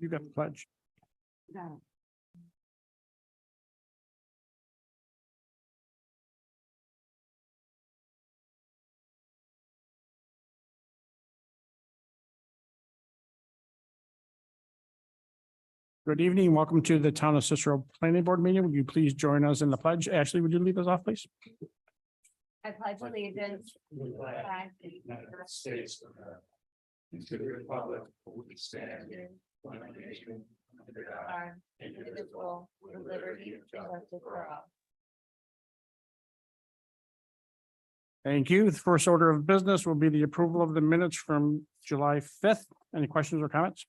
You got the pledge. Good evening. Welcome to the Town of Cicero Planning Board meeting. Would you please join us in the pledge? Ashley, would you lead us off, please? I pledge allegiance. United States of America, and to the republic for which it stands, one nation, under God, indivisible, with liberty and justice for all. Thank you. The first order of business will be the approval of the minutes from July 5th. Any questions or comments?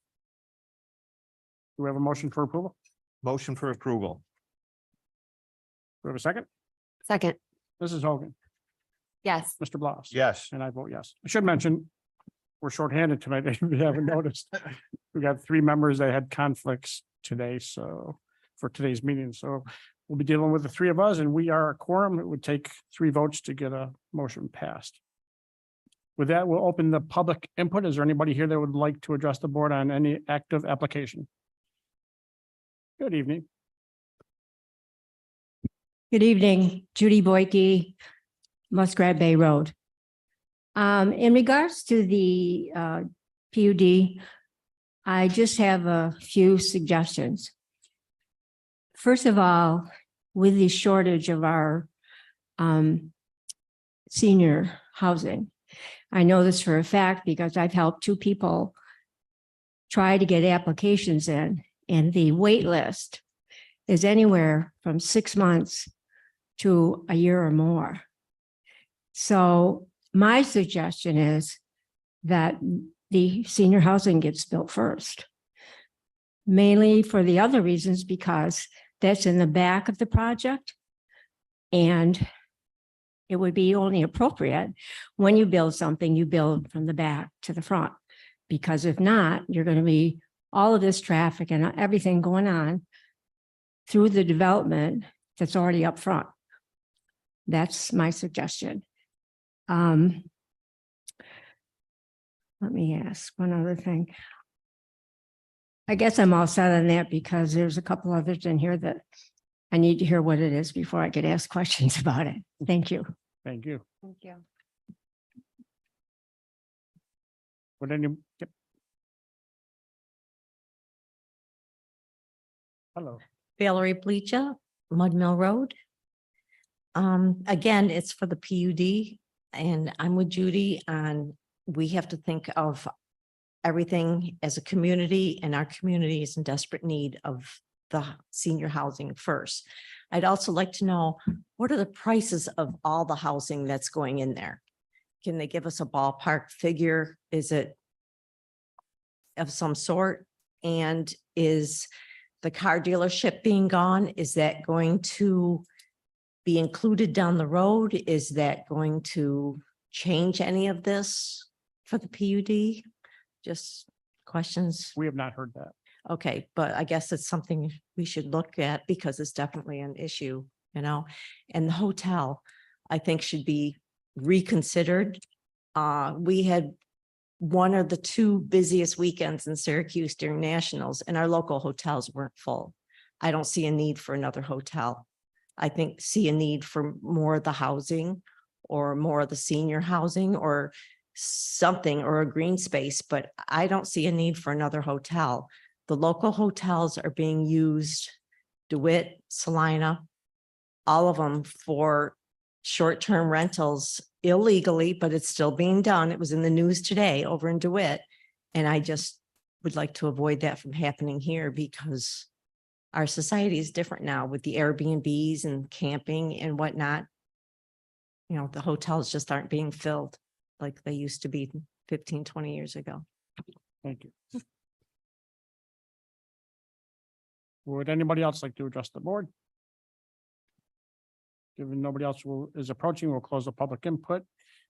Do we have a motion for approval? Motion for approval. Do we have a second? Second. Mrs. Hogan, Yes. Mr. Bloss. Yes. And I vote yes. I should mention, we're shorthanded tonight, if you haven't noticed. We got 3 members that had conflicts today, so for today's meeting, so we'll be dealing with the 3 of us, and we are a quorum. It would take 3 votes to get a motion passed. With that, we'll open the public input. Is there anybody here that would like to address the board on any active application? Good evening. Good evening, Judy Boyke, Muskrat Bay Road. In regards to the PUD, I just have a few suggestions. First of all, with the shortage of our senior housing, I know this for a fact because I've helped 2 people try to get applications in, and the wait list is anywhere from 6 months to a year or more. So my suggestion is that the senior housing gets built first. Mainly for the other reasons, because that's in the back of the project. And it would be only appropriate when you build something, you build from the back to the front. Because if not, you're going to be all of this traffic and everything going on through the development that's already up front. That's my suggestion. Let me ask one other thing. I guess I'm all set on that because there's a couple others in here that I need to hear what it is before I could ask questions about it. Thank you. Thank you. Thank you. Would any? Yep. Hello. Valerie Bleacher, Mud Mill Road. Again, it's for the PUD, and I'm with Judy on, we have to think of everything as a community, and our community is in desperate need of the senior housing first. I'd also like to know, what are the prices of all the housing that's going in there? Can they give us a ballpark figure? Is it of some sort? And is the car dealership being gone, is that going to be included down the road? Is that going to change any of this for the PUD? Just questions. We have not heard that. Okay, but I guess it's something we should look at because it's definitely an issue, you know? And the hotel, I think, should be reconsidered. We had one of the 2 busiest weekends in Syracuse during nationals, and our local hotels weren't full. I don't see a need for another hotel. I see a need for more of the housing or more of the senior housing or something, or a green space, but I don't see a need for another hotel. The local hotels are being used, DeWitt, Salina, all of them, for short-term rentals illegally, but it's still being done. It was in the news today over in DeWitt. And I just would like to avoid that from happening here because our society is different now with the Airbnbs and camping and whatnot. You know, the hotels just aren't being filled like they used to be 15, 20 years ago. Thank you. Would anybody else like to address the board? Given nobody else is approaching, we'll close the public input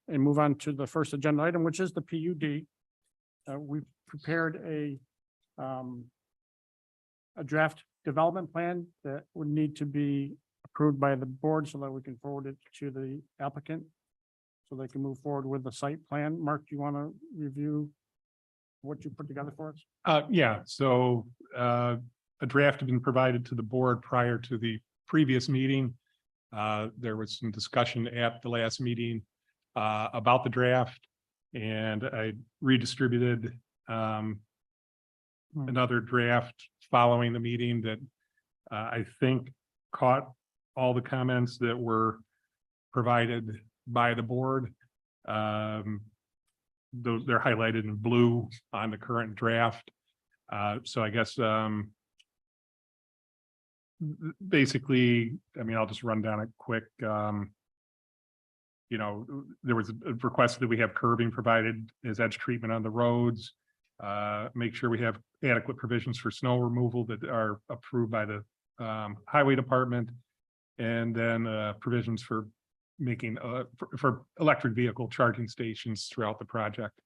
and move on to the first agenda item, which is the PUD. We've prepared a draft development plan that would need to be approved by the board so that we can forward it to the applicant so they can move forward with the site plan. Mark, do you want to review what you put together for us? Yeah, so a draft had been provided to the board prior to the previous meeting. There was some discussion at the last meeting about the draft, and I redistributed another draft following the meeting that I think caught all the comments that were provided by the board. They're highlighted in blue on the current draft. So I guess basically, I mean, I'll just run down it quick. You know, there was a request that we have curbing provided as edge treatment on the roads. Make sure we have adequate provisions for snow removal that are approved by the highway department. And then provisions for making for electric vehicle charging stations throughout the project.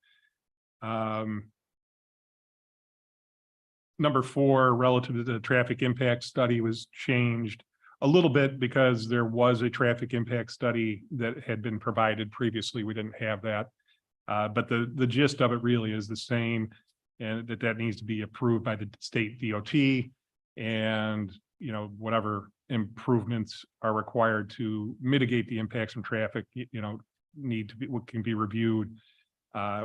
Number 4, relative to the traffic impact study, was changed a little bit because there was a traffic impact study that had been provided previously. We didn't have that. But the gist of it really is the same, and that needs to be approved by the state DOT, and, you know, whatever improvements are required to mitigate the impacts from traffic, you know, need to be, what can be reviewed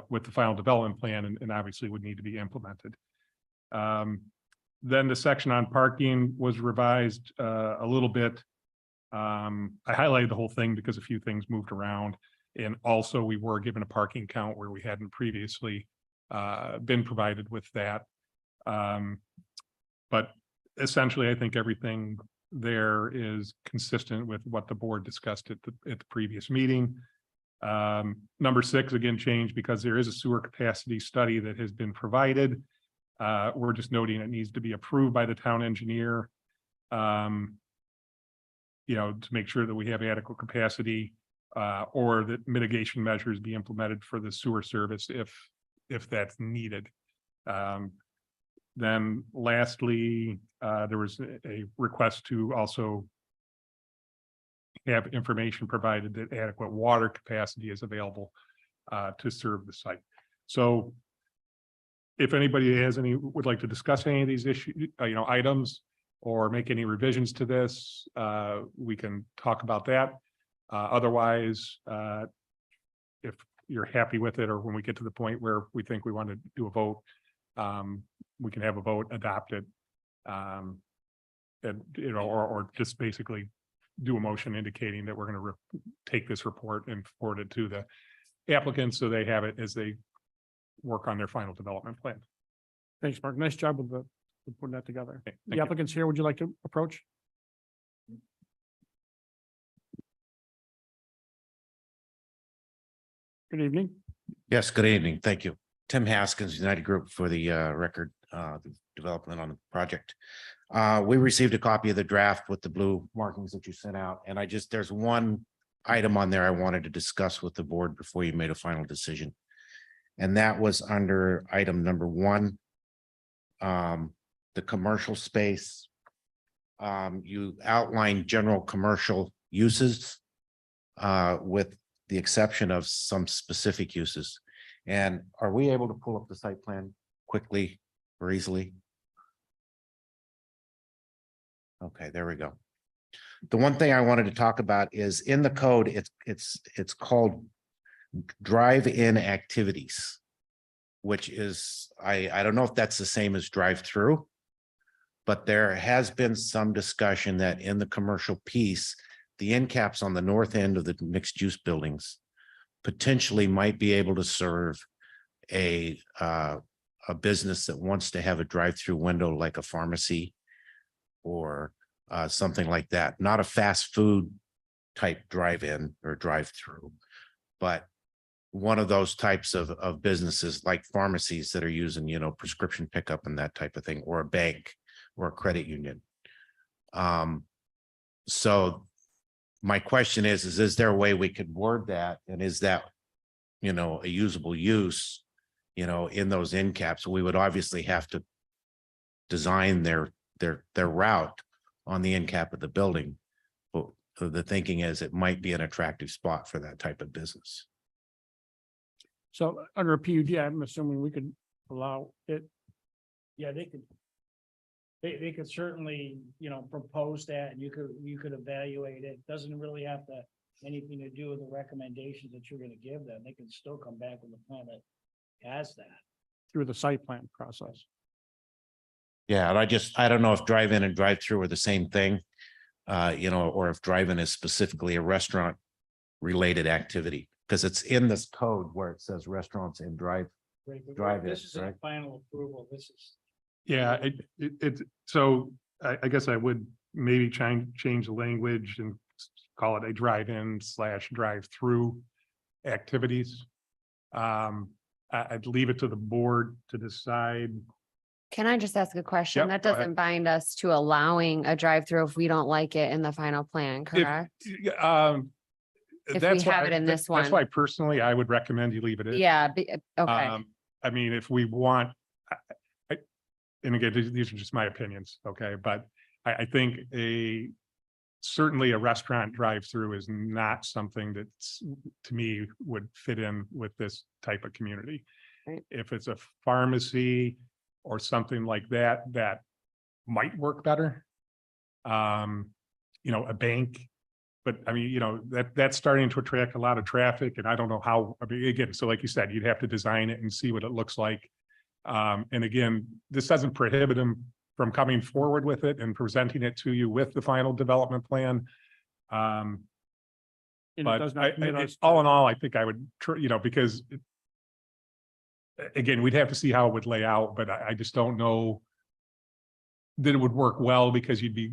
with the final development plan, and obviously would need to be implemented. Then the section on parking was revised a little bit. I highlighted the whole thing because a few things moved around, and also we were given a parking count where we hadn't previously been provided with that. But essentially, I think everything there is consistent with what the board discussed at the previous meeting. Number 6, again, changed because there is a sewer capacity study that has been provided. We're just noting it needs to be approved by the town engineer, you know, to make sure that we have adequate capacity, or that mitigation measures be implemented for the sewer service if that's needed. Then lastly, there was a request to also have information provided that adequate water capacity is available to serve the site. So if anybody has would like to discuss any of these issues, you know, items, or make any revisions to this, we can talk about that. Otherwise, if you're happy with it, or when we get to the point where we think we want to do a vote, we can have a vote, adopt it, and, you know, or just basically do a motion indicating that we're going to take this report and forward it to the applicants so they have it as they work on their final development plan. Thanks, Mark. Nice job with putting that together. Okay, thank The you. applicants here, would you like to approach? Good evening. Yes, good evening. Thank you. Tim Haskins, United Group, for the record the development on the project. We received a copy of the draft with the blue markings that you sent out, and there's one item on there I wanted to discuss with the board before you made a final decision. And that was under item number 1, the commercial space. You outlined general commercial uses with the exception of some specific uses. And are we able to pull up the site plan quickly or easily? Okay, there we go. The one thing I wanted to talk about is in the code, it's called drive-in activities, which is, I don't know if that's the same as drive-through, but there has been some discussion that in the commercial piece, the end caps on the north end of the mixed-use buildings potentially might be able to serve a business that wants to have a drive-through window, like a pharmacy or something like that. Not a fast food type drive-in or drive-through, but one of those types of businesses like pharmacies that are using, you know, prescription pickup and that type of thing, or a bank or a credit union. So my question is there a way we could word that? And is that, you know, a usable use, you know, in those end caps? We would obviously have to design their route on the end cap of the building. But the thinking is it might be an attractive spot for that type of business. So under a PUD, I'm assuming we could allow it. Yeah, they could. They could certainly, propose that and you could evaluate it. Doesn't really have to, anything to do with the recommendations that you're gonna give them. They can still come back with a plan that has that. Through the site plan process. Yeah, and I don't know if drive-in and drive-through are the same thing. Or if drive-in is specifically a restaurant related activity, because it's in this code where it says restaurants and Right, but Drive This it, is a right? final approval. This is. Yeah, so I guess I would maybe change the language and call it a drive-in / drive-through activities. I'd leave it to the board to decide. Can I just ask a question? Yep, That go ahead. doesn't bind us to allowing a drive-through if we don't like it in the final plan, If- correct? If we That's why- have it in this That's why one. personally, I would recommend you leave it in. Yeah, okay, I mean, if we want, and again, these are just my opinions, okay, but I think certainly a restaurant drive-through is not something that's, to me, would fit in with this type of community. Right. If it's a pharmacy or something like that, that might work better. A bank. But I mean, that's starting to attract a lot of traffic and I don't know how, I mean, again, so like you said, you'd have to design it and see what it looks like. And again, this doesn't prohibit them from coming forward with it and presenting it to you with the final development plan. And it But does not commit us all to- in all, I think I would, because again, we'd have to see how it would lay out, but I just don't know that it would work well because you'd be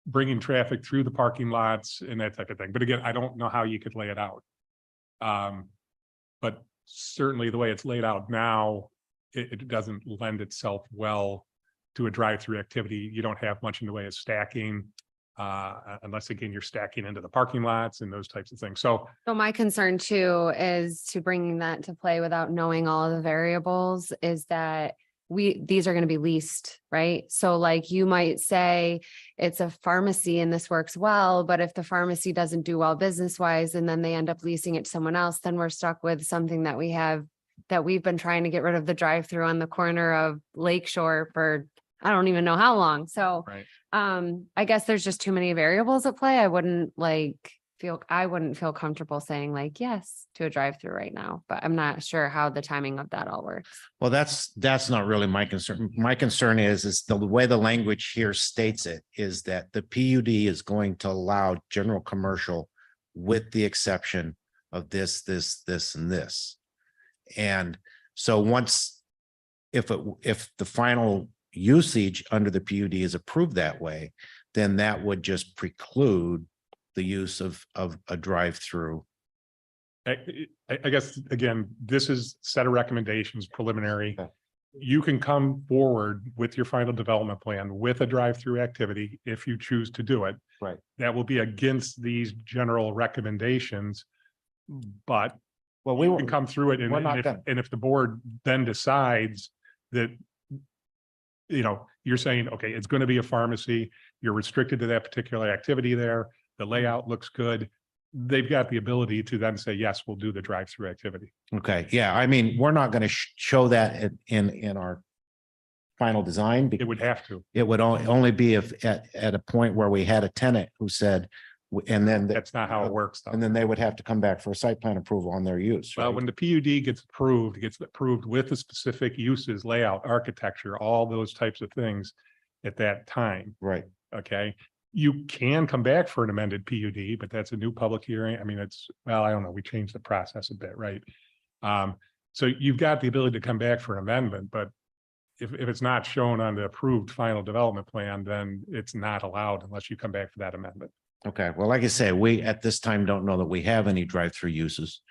bringing traffic through the parking lots and that type of thing. But again, I don't know how you could lay it out. But certainly the way it's laid out now, it doesn't lend itself well to a drive-through activity. You don't have much in the way of stacking, unless again, you're stacking into the parking lots and those types of things. So so my concern too is to bringing that to play without knowing all of the variables is that these are going to be leased, right? So like you might say it's a pharmacy and this works well, but if the pharmacy doesn't do well business-wise and then they end up leasing it to someone else, then we're stuck with something that we've been trying to get rid of the drive-through on the corner of Lakeshore for, I don't even know how long. So, Right. I guess there's just too many variables at play. I wouldn't feel comfortable saying like, yes, to a drive-through right now, but I'm not sure how the timing of that all works. Well, that's not really my concern. My concern is the way the language here states it is that the PUD is going to allow general commercial with the exception of this, and this. And so if the final usage under the PUD is approved that way, then that would just preclude the use of a drive-through. I guess, again, this is set of recommendations preliminary. Okay. You can come forward with your final development plan with a drive-through activity if you choose to do it. Right. That will be against these general recommendations. But Well, we you can come through it we're not and gonna- if the board then decides that, you're saying, okay, it's going to be a pharmacy, you're restricted to that particular activity there, the layout looks good. They've got the ability to then say, yes, we'll do the drive-through activity. Okay, yeah, I mean, we're not going to show that in our final design It because would have to. it would only be if at a point where we had a tenant who said, and then, That's not how it works, though. and then they would have to come back for a site plan approval on their use. Well, right? when the PUD gets approved, it gets approved with the specific uses, layout, architecture, all those types of things at that time, Right, okay? You can come back for an amended PUD, but that's a new public hearing. I mean, I don't know, we changed the process a bit, right? So you've got the ability to come back for an amendment, but if it's not shown on the approved final development plan, then it's not allowed unless you come back for that amendment. okay, well, like I say, we at this time don't know that we have any drive-through uses.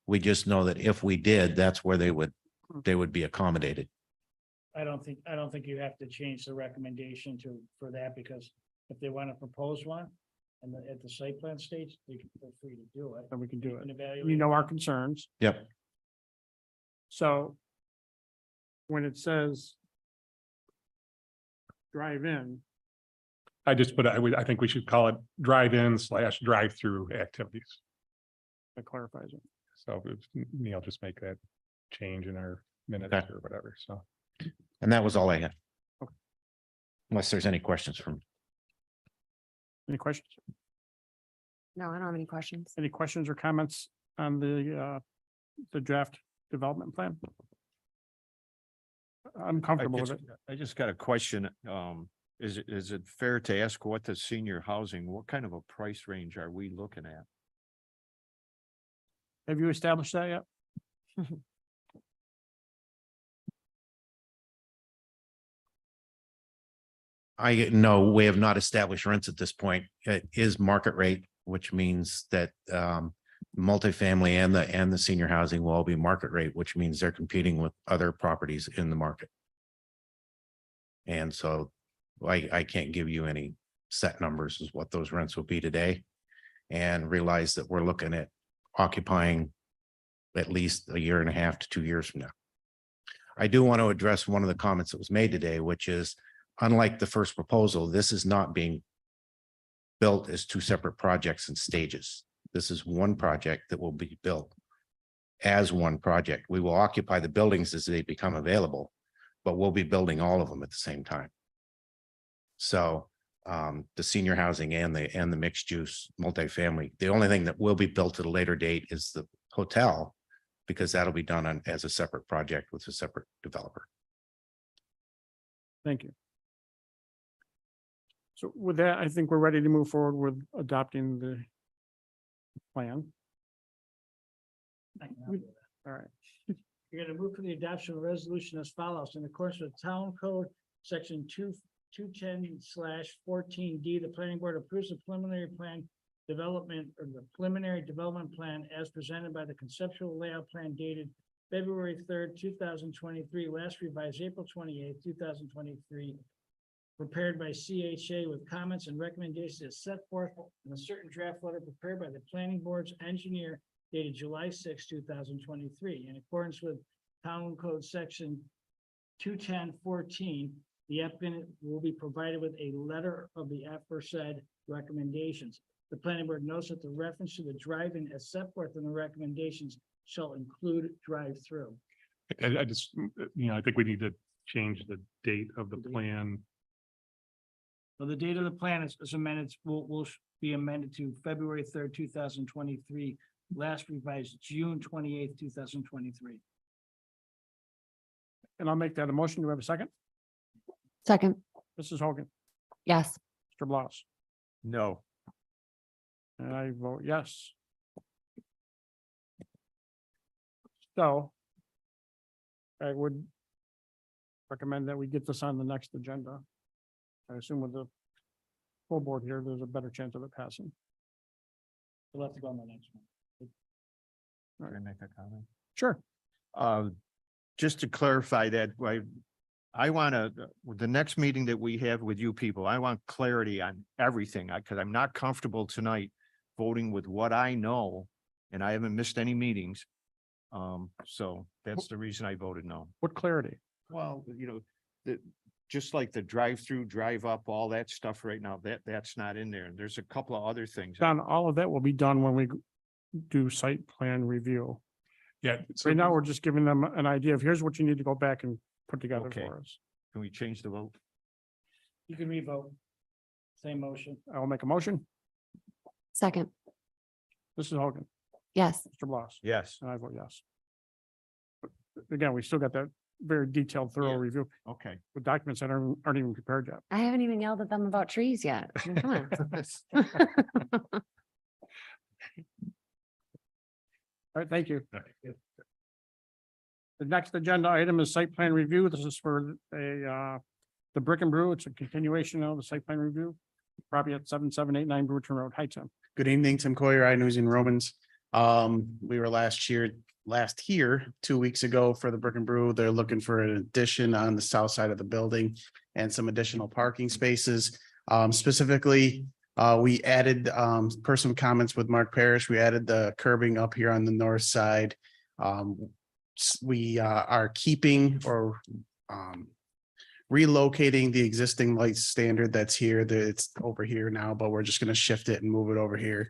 We just know that if we did, that's where they would be accommodated. I don't think you have to change the recommendation for that, because if they want to propose one and at the site plan stage, they can feel free to do it. Then we can do it. And evaluate. You know our concerns. Yep. So when it says drive in, I think we should call it drive-in / drive-through activities. that clarifies it. So if Neil just make that change in our minutes Okay. or whatever, so. And that was all I had. Okay. Unless there's any questions from, Any questions? No, I don't have any questions. Any questions or comments on the draft development plan? I'm comfortable with it. I just got a question. Is it fair to ask what the senior housing, what kind of a price range are we looking at? Have you established that yet? no, we have not established rents at this point. It is market rate, which means that multifamily and the senior housing will all be market rate, which means they're competing with other properties in the market. And so I can't give you any set numbers as what those rents will be today. And realize that we're looking at occupying at least a year and a half to 2 years from now. I do want to address one of the comments that was made today, which is unlike the first proposal, this is not being built as two separate projects and stages. This is one project that will be built as one project. We will occupy the buildings as they become available, but we'll be building all of them at the same time. So the senior housing and the mixed use multifamily, the only thing that will be built at a later date is the hotel, because that'll be done as a separate project with a separate developer. Thank you. So with that, I think we're ready to move forward with adopting the plan. All right. You're gonna move for the adoption of a resolution as follows. In accordance with Town Code, Section 210/14D, the planning board approves the preliminary plan development or the preliminary development plan as presented by the conceptual layout plan dated February 3rd, 2023, last revised April 28th, 2023. Prepared by CHA with comments and recommendations as set forth in a certain draft letter prepared by the planning board's engineer dated July 6, 2023. In accordance with Town Code Section 210/14, the applicant will be provided with a letter of the aforesaid recommendations. The planning board notes that the reference to the drive-in as set forth in the recommendations shall include drive-through. I just, I think we need to change the date of the plan. So the date of the plan is amended, will be amended to February 3rd, 2023, last revised June 28th, 2023. And I'll make that a motion. Do we have a second? Second, Mrs. Hogan, yes. Mr. Bloss, No. and I vote yes. So I would recommend that we get this on the next agenda. I assume with the full board here, there's a better chance of it passing. We'll have to go on the next one. Can I make a comment? Sure. Just to clarify that, I want to, the next meeting that we have with you people, I want clarity on everything, because I'm not comfortable tonight voting with what I know, and I haven't missed any meetings. So that's the reason I voted no. What clarity? Well, just like the drive-through, drive up, all that stuff right now, that's not in there. And there's a couple of other things. Don, all of that will be done when we do site plan review. Yeah. So Right now, we're just giving them an idea of here's what you need to go back and put together Okay. for us. Can we change the vote? You can revote. Same motion. I will make a motion. Second, Mrs. Hogan, yes. Mr. Bloss, Yes. and I vote yes. But again, we still got that very detailed, thorough Yeah. review Okay. with documents that aren't even prepared yet. I haven't even yelled at them about trees yet. I mean, come on. All right, thank you. The next agenda item is site plan review. This is for the Brick and Brew. It's a continuation of the site plan review. Probably at 7789 Brewerton Road, Heights. Good evening, Tim Coyer, News and Romans. We were last here 2 weeks ago for the Brick and Brew. They're looking for an addition on the south side of the building and some additional parking spaces. Specifically, we added, per some comments with Mark Parrish, we added the curbing up here on the north side. We are keeping or relocating the existing light standard that's here. It's over here now, but we're just going to shift it and move it over here.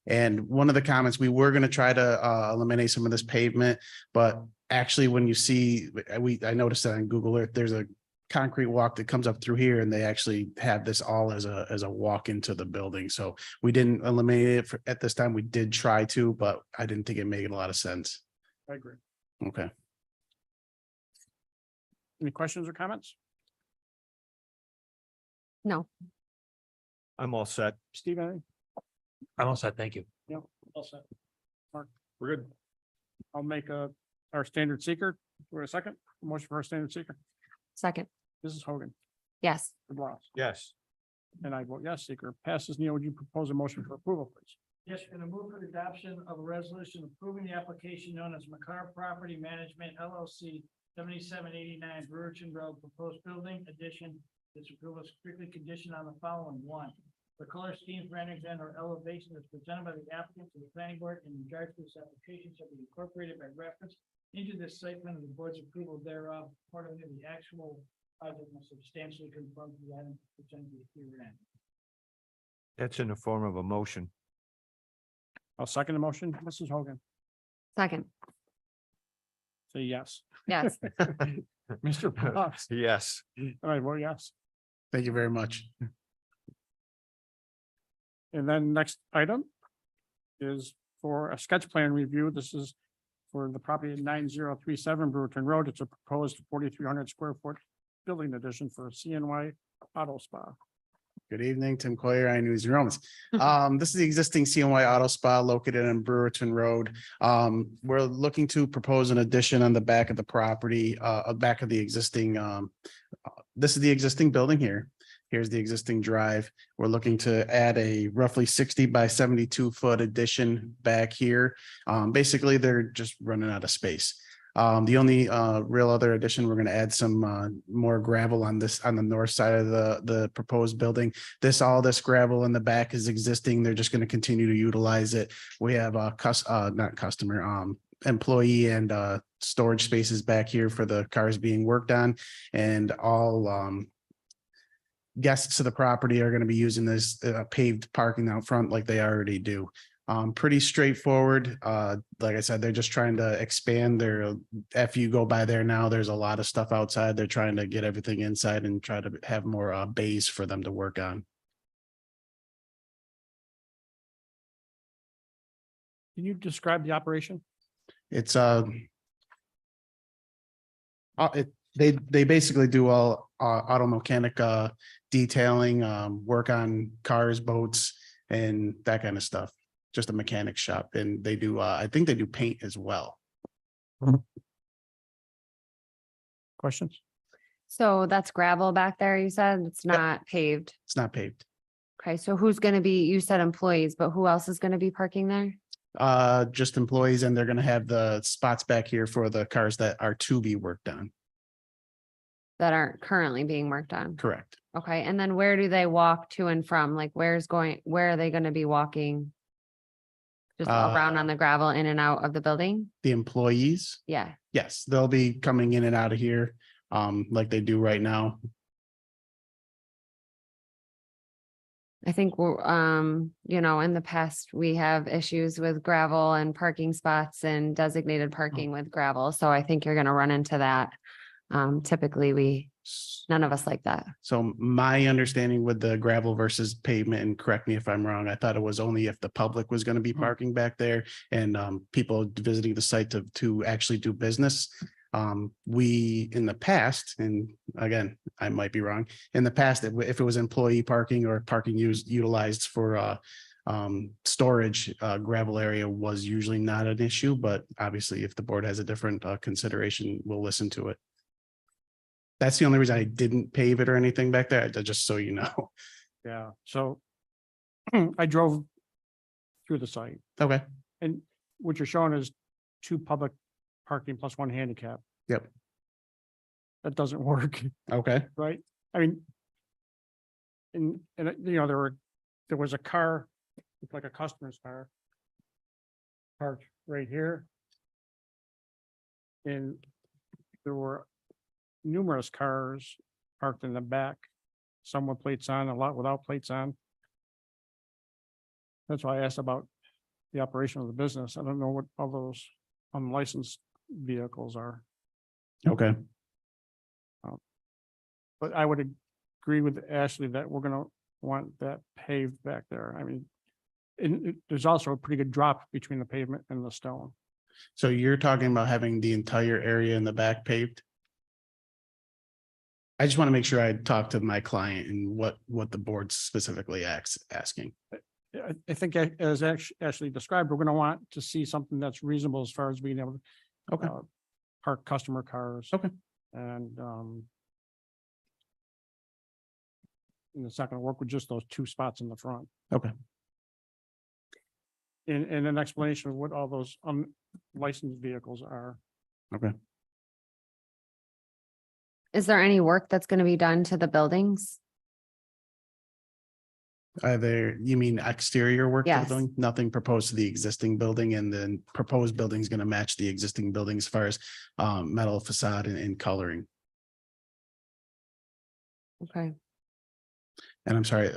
And one of the comments, we were going to try to eliminate some of this pavement, but actually, when you see, I noticed that on Google Earth, there's a concrete walk that comes up through here and they actually have this all as a walk into the building. So we didn't eliminate it at this time. We did try to, but I didn't think it made a lot of sense. I agree. Okay. Any questions or comments? No, I'm all set. Steve, anything? I'm all set, thank you. All set. We're good. I'll make our standard seeker. For a second, motion for our standard seeker. second, Mrs. Hogan, yes, DeBlanc, Yes. and I vote yes, seeker passes. Neil, would you propose a motion for approval, please? Yes, you're gonna move for the adoption of a resolution approving the application known as McCarr Property Management LLC, 7789 Brewerton Road, proposed building addition. This approval is strictly conditioned on the following: one, the color schemes, renderings, and or elevation is presented by the applicant to the planning board in regards to this application shall be incorporated by reference into this site plan and the board's approval thereof. Accordingly, the actual project must substantially conform to the item presented herein. That's in the form of a motion. I'll second the motion. Mrs. Hogan, second, say yes. yes, Mr. Plus, Yes. and I vote yes. Thank you very much. And then next item is for a sketch plan review. This is for the property at 9037 Brewerton Road. It's a proposed 4,300 square foot building addition for a CNY Auto Spa. Good evening, Tim Coyer, I News and Romans. This is the existing CNY Auto Spa located on Brewerton Road. We're looking to propose an addition on the back of the property, back of the existing, this is the existing building here. Here's the existing drive. We're looking to add a roughly 60 by 72 foot addition back here. Basically, they're just running out of space. The only real other addition, we're going to add some more gravel on the north side of the proposed building. All this gravel in the back is existing. They're just going to continue to utilize it. We have employee and storage spaces back here for the cars being worked on, and all guests to the property are going to be using this paved parking out front like they already do. Pretty straightforward. Like I said, they're just trying to expand their, if you go by there now, there's a lot of stuff outside. They're trying to get everything inside and try to have more bays for them to work on. Can you describe the operation? It's they basically do all auto mechanic detailing, work on cars, boats, and that kind of stuff. Just a mechanic shop, and they do I think they do paint as well. Questions? so that's gravel back there, you said, it's not paved. It's not paved. Okay, so who's gonna be, you said employees, but who else is gonna be parking there? Just employees, and they're gonna have the spots back here for the cars that are to be worked on. That aren't currently being worked on? Correct. Okay, and then where do they walk to and from? Like, where are they gonna be walking? Just around on the gravel in and out of the building? The employees, Yeah, yes, they'll be coming in and out of here, like they do right now. I think we're, in the past, we have issues with gravel and parking spots and designated parking with gravel. So I think you're gonna run into that. Typically, none of us like that. So my understanding with the gravel versus pavement, and correct me if I'm wrong, I thought it was only if the public was going to be parking back there and people visiting the site to actually do business. We, in the past, and again, I might be wrong, in the past, if it was employee parking or parking utilized for storage, gravel area was usually not an issue, but obviously if the board has a different consideration, we'll listen to it. That's the only reason I didn't pave it or anything back there, just so you know. Yeah, so I drove through the site, Okay, and what you're showing is 2 public parking plus 1 handicap. Yep. That doesn't work, okay, right? I mean, there was a car, it's like a customer's car, parked right here. And there were numerous cars parked in the back, some with plates on, a lot without plates on. That's why I asked about the operation of the business. I don't know what all those unlicensed vehicles are. Okay, But I would agree with Ashley that we're gonna want that paved back there. I mean, there's also a pretty good drop between the pavement and the stone. so you're talking about having the entire area in the back paved? I just want to make sure I talk to my client and what the board specifically asking. I think as Ashley described, we're gonna want to see something that's reasonable as far as being able to Okay, park customer cars. Okay. And and it's not gonna work with just those two spots in the front. Okay. In an explanation of what all those unlicensed vehicles are. Is there any work that's going to be done to the buildings? you mean exterior work to the Yes. building? Nothing proposed to the existing building, and then proposed building is gonna match the existing building as far as metal facade and coloring. Okay. And I'm sorry,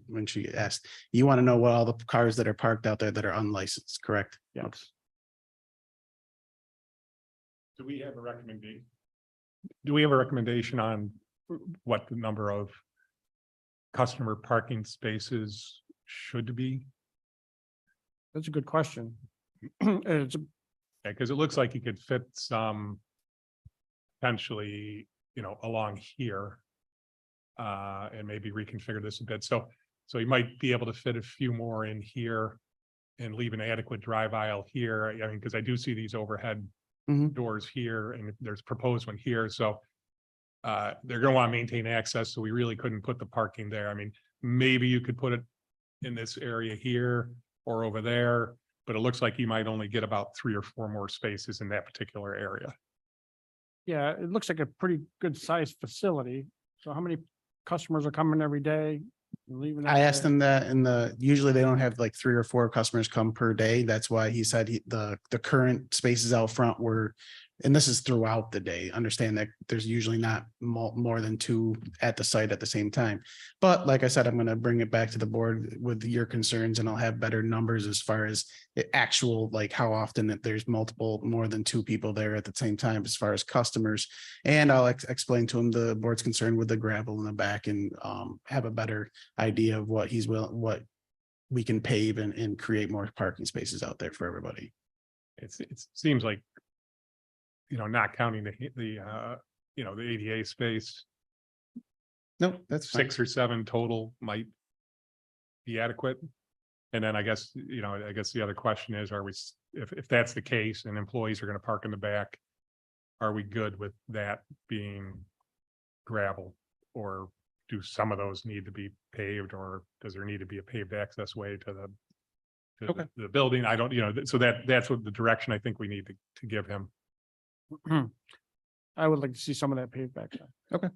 when she asked, you want to know what all the cars that are parked out there that are unlicensed, correct? Yes. Do we have a recommendation? Do we have a recommendation on what the number of customer parking spaces should be? That's a good question. It's a Because it looks like you could fit some potentially, along here. And maybe reconfigure this a bit. So you might be able to fit a few more in here and leave an adequate drive aisle here. I mean, because I do see these overhead Mhm. doors here and there's proposed one here. So they're going to want to maintain access. So we really couldn't put the parking there. I mean, maybe you could put it in this area here or over there, but it looks like you might only get about 3 or 4 more spaces in that particular area. Yeah, it looks like a pretty good sized facility. So how many customers are coming every day? and leaving? I every asked day? them that usually they don't have like 3 or 4 customers come per day. That's why he said the current spaces out front were, and this is throughout the day. Understand that there's usually not more than 2 at the site at the same time. But like I said, I'm going to bring it back to the board with your concerns, and I'll have better numbers as far as the actual, like how often that there's more than 2 people there at the same time as far as customers. And I'll explain to him the board's concern with the gravel in the back, and have a better idea of what what we can pave and create more parking spaces out there for everybody. It seems like, not counting the ADA space, No, that's fine. 6 or 7 total might be adequate. And then I guess the other question is, if that's the case and employees are going to park in the back, are we good with that being gravel? Or do some of those need to be paved, or does there need to be a paved access way to Okay. the building? I don't, so that's what the direction I think we need to give him. I would like to see some of that paved back there.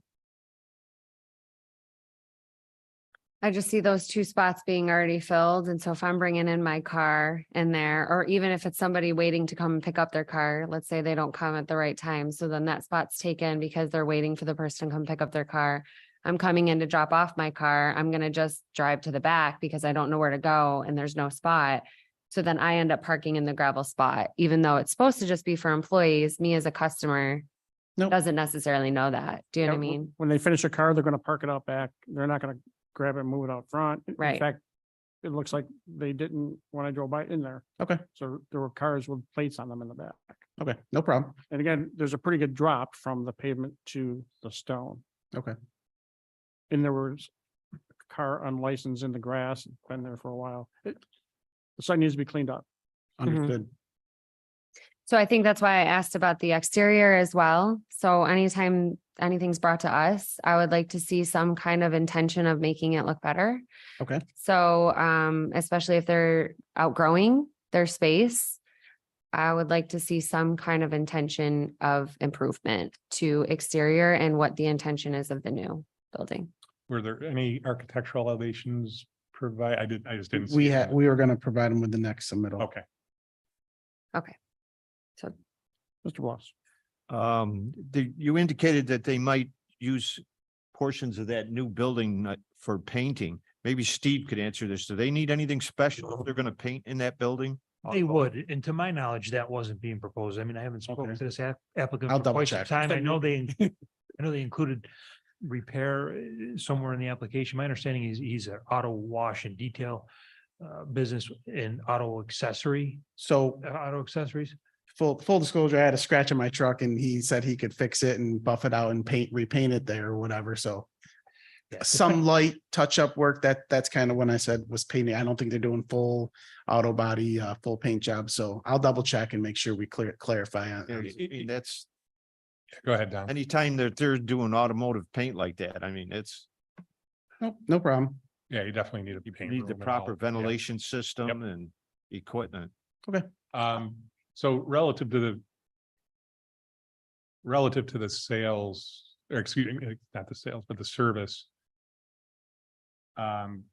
I just see those 2 spots being already filled. And so if I'm bringing in my car in there, or even if it's somebody waiting to come and pick up their car, let's say they don't come at the right time. So then that spot's taken because they're waiting for the person to come pick up their car. I'm coming in to drop off my car. I'm going to just drive to the back because I don't know where to go and there's no spot. So then I end up parking in the gravel spot, even though it's supposed to just be for employees. Me as a customer Nope. doesn't necessarily know that. Do you know Yeah, what I mean? When they finish a car, they're gonna park it out back. They're not gonna grab it and move it out front. In Right. fact, it looks like they didn't when I drove by in there. Okay. So there were cars with plates on them in the back. Okay, no problem. And again, there's a pretty good drop from the pavement to the stone. Okay. And there was a car unlicensed in the grass, been there for a while. The site needs to be cleaned up. Understood. So I think that's why I asked about the exterior as well. So anytime anything's brought to us, I would like to see some kind of intention of making it look better. Okay. So especially if they're outgrowing their space, I would like to see some kind of intention of improvement to exterior and what the intention is of the new building. Were there any architectural elevations I just didn't see. We them. we were going to provide them with the next submittal. Okay. So Mr. Bloss. You indicated that they might use portions of that new building for painting. Maybe Steve could answer this. Do they need anything special if they're going to paint in that building? They would, and to my knowledge, that wasn't being proposed. I mean, I haven't spoken Okay. to this applicant I'll for double quite some check. time. I know they included repair somewhere in the application. My understanding is he's an auto wash and detail business in auto accessories. So full disclosure, I had a scratch in my truck and he said he could fix it and buff it out and repaint it there or whatever. So Yeah, some light touch-up work, that's kind of when I said was painting. I don't think they're doing full auto body, full paint job. So I'll double check and make sure we clarify on. I mean, that's Go ahead, Don. anytime that they're doing automotive paint like that, I mean, it's No problem. Yeah, you definitely need to be paying. need the proper ventilation system and equipment. So relative to the sales, or excuse me, not the sales, but the service. I mean,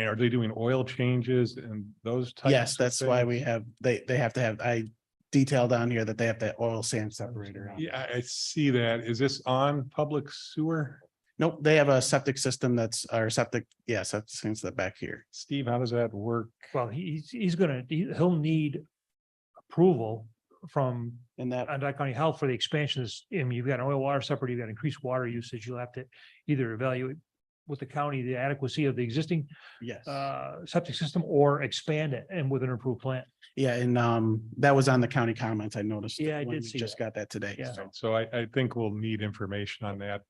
are they doing oil changes and those types? Yes, of that's why things? we have, they have to have, I detailed on here that they have that oil sand separator. on. Yeah, I see that. Is this on public sewer? Nope, they have a septic system that's our septic, yes, that's since the back here. Steve, how does that work? well, he'll need approval from And that, Dike County Health for the expansion. I mean, you've got an oil water separator, you've got increased water usage. You'll have to either evaluate with the county, the adequacy of the existing yes. septic system or expand it and with an approved plan. Yeah, and that was on the county comments. I noticed. Yeah, I when did we see Just that. got that today. Yeah. so. So I think we'll need information on that.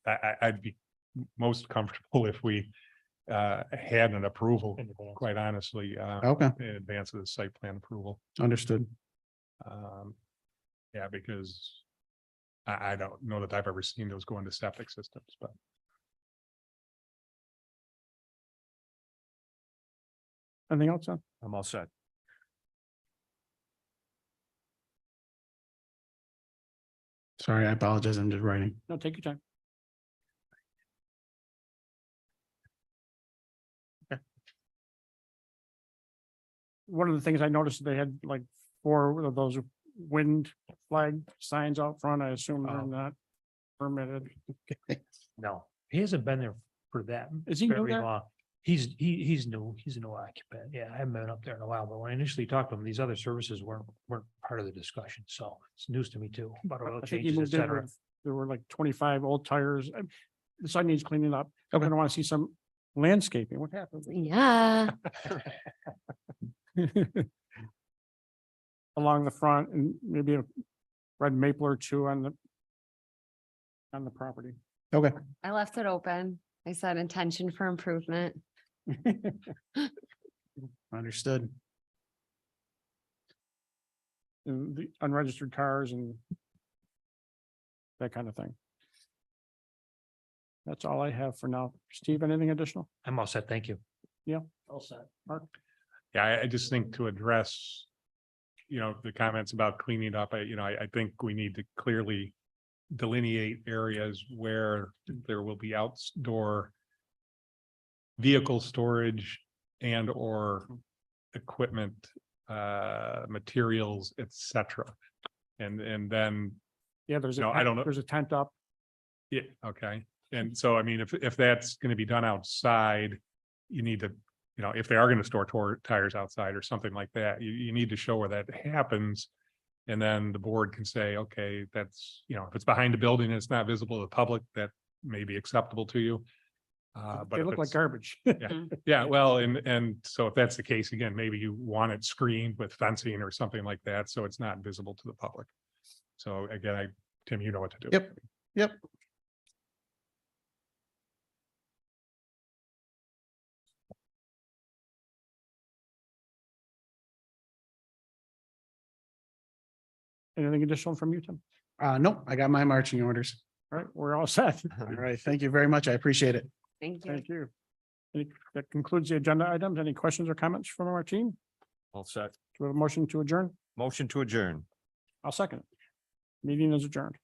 I'd be most comfortable if we had an approval, quite honestly, Okay, in advance of the site plan approval. understood. Yeah, because I don't know that I've ever seen those go into septic systems, but. Anything else, John? I'm all set. Sorry, I apologize. I'm just writing. No, take your time. One of the things I noticed, they had like 4 of those wind flag signs out front. I assume they're Oh. not permitted. No, he hasn't been there for that. Is he new very there? long. He's new, he's a new occupant. Yeah, I haven't been up there in a while, but when I initially talked to him, these other services weren't part of the discussion. So it's news to me too, about oil I think he changes, et moved in cetera. with, there were like 25 old tires. The side needs cleaning up. I'm Okay. gonna want to see some landscaping. What happened? Yeah. Along the front and maybe a red maple or 2 on the property. Okay, I left it open. I said intention for improvement. understood. And the unregistered cars and that kind of thing. That's all I have for now. Steve, anything additional? I'm all set. Thank you. All set. Mark? Yeah, I just think to address, the comments about cleaning up, I think we need to clearly delineate areas where there will be outdoor vehicle storage and or equipment, materials, et cetera. And then, Yeah, there's No, I don't know. There's a tent up. yeah, okay. And so, I mean, if that's gonna be done outside, you need to, if they are gonna store tires outside or something like that, you need to show where that happens. And then the board can say, okay, that's, if it's behind the building and it's not visible to the public, that may be acceptable to you. But They if look like it's- garbage. Yeah, well, and so if that's the case, again, maybe you want it screened with fencing or something like that, so it's not visible to the public. So again, Tim, you know what to do. Yep. Anything additional from you, Tim? Nope, I got my marching orders. All right, we're all set. All right, thank you very much. I appreciate it. Thank you. Thank you. That concludes the agenda items. Any questions or comments from our team? All set. Do we have a motion to adjourn? Motion to adjourn. I'll second it. Meeting is adjourned.